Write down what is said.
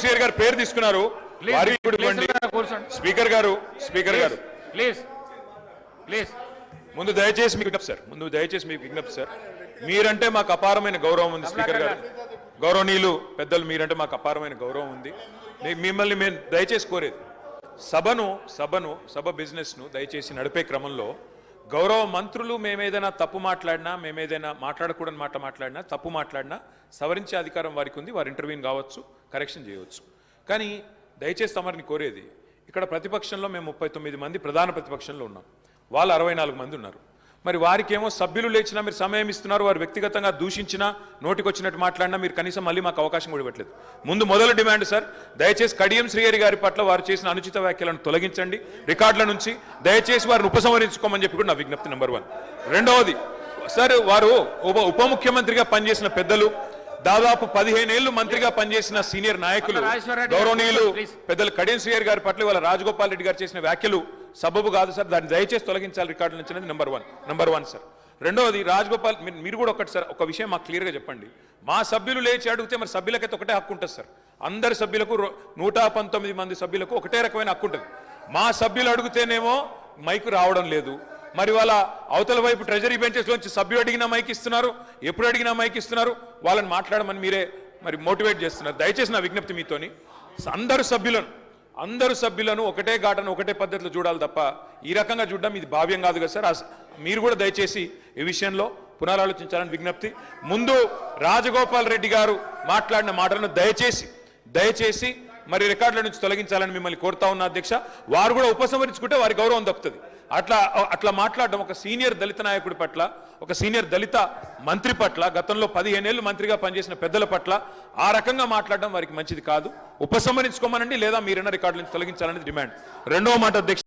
CR గారు పేరు తీసుకున్నారు. వారికి కూడా ఇవ్వండి. స్పీకర్ గారు ప్లీజ్ ముందు దయచేసి మీకు విజ్ఞప్తి సార్, మీరంటే మాకు అపారమైన గౌరవం ఉంది. స్పీకర్ గారు, గౌరవనీయులు పెద్దలు, మీరంటే మాకు అపారమైన గౌరవం ఉంది. మిమ్మల్ని మేము దయచేసి కోరేది, సభ బిజినెస్ ను దయచేసి నడిపే క్రమంలో గౌరవ మంత్రులు మేమేదైనా తప్పు మాట్లాడినా, మేమేదైనా మాట్లాడకూడని మాట మాట్లాడినా, తప్పు మాట్లాడినా సవరించే అధికారం వారికి ఉంది. వారు ఇంటర్వ్యూన్ కావచ్చు, కరెక్షన్ చేయవచ్చు. కానీ దయచేసి తమరిని కోరేది, ఇక్కడ ప్రతిపక్షంలో మేము 39 మంది ప్రధాన ప్రతిపక్షంలో ఉన్నాం, వాళ్ళు 64 మంది ఉన్నారు. మరి వారికేమో సభ్యులు లేచినా మీరు సమయం ఇస్తున్నారు, వారు వ్యక్తిగతంగా దూషించినా, నోటికొచ్చినట్టు మాట్లాడినా మీరు కనీసం మళ్ళీ మాకు అవకాశం కూడా ఇవ్వట్లేదు. మొదలు డిమాండ్ సార్, దయచేసి కడియం శ్రీహరి గారి పట్ల వారు చేసిన అనుచిత వ్యాఖ్యలను తొలగించండి రికార్డుల నుంచి. దయచేసి వారిని ఉపసంహరించుకోమని చెప్పి కూడా నా విజ్ఞప్తి నెంబర్ 1. రెండవది సార్, వారు ఉప ముఖ్యమంత్రిగా పనిచేసిన పెద్దలు, దాదాపు 15 ఏళ్లు మంత్రిగా పనిచేసిన సీనియర్ నాయకులు, గౌరవనీయులు పెద్దలు కడియం శ్రీహరి గారి పట్ల వాళ్ళ రాజగోపాల్ రెడ్డి గారు చేసిన వ్యాఖ్యలు సబబు కాదు సార్, దాన్ని దయచేసి తొలగించాలి రికార్డుల నుంచి అనేది నెంబర్ వన్ సార్. రెండవది, రాజగోపాల్ మీరు కూడా ఒకటి సార్, ఒక విషయం మాకు క్లియర్గా చెప్పండి. మా సభ్యులు లేచి అడిగితే మరి సభ్యులకైతే ఒకటే హక్కు ఉంటుంది సార్. అందరి సభ్యులకు 119 మంది సభ్యులకు ఒకటే రకమైన హక్కు ఉంటుంది. మా సభ్యులు అడిగితేనేమో మైకు రావడం లేదు. మరి వాళ్ళ అవతల వైపు ట్రెజరీ బెంచెస్ లోంచి సభ్యులు అడిగినా మైక్ ఇస్తున్నారు, ఎప్పుడు అడిగినా మైక్ ఇస్తున్నారు, వాళ్ళని మాట్లాడమని మీరే మరి మోటివేట్ చేస్తున్నారు. దయచేసి నా విజ్ఞప్తి మీతోని, అందరు సభ్యులను ఒకటే ఘాటను ఒకటే పద్ధతిలో చూడాలి తప్ప ఈ రకంగా చూడడం ఇది భావ్యం కాదు కదా సార్. మీరు కూడా దయచేసి ఈ విషయంలో పునరాలోచించాలని విజ్ఞప్తి. ముందు రాజగోపాల్ రెడ్డి గారు మాట్లాడిన మాటలను దయచేసి మరి రికార్డుల నుంచి తొలగించాలని మిమ్మల్ని కోరుతా ఉన్నా అధ్యక్ష. వారు కూడా ఉపసంహరించుకుంటే వారి గౌరవం దక్కుతుంది. అట్లా మాట్లాడడం ఒక సీనియర్ దళిత నాయకుడి పట్ల, ఒక సీనియర్ దళిత మంత్రి పట్ల, గతంలో 15 ఏళ్లు మంత్రిగా పనిచేసిన పెద్దల పట్ల ఆ రకంగా మాట్లాడడం వారికి మంచిది కాదు. ఉపసంహరించుకోమనండి, లేదా మీరైనా రికార్డుల నుంచి తొలగించాలనేది డిమాండ్. రెండవ మాట అధ్యక్ష.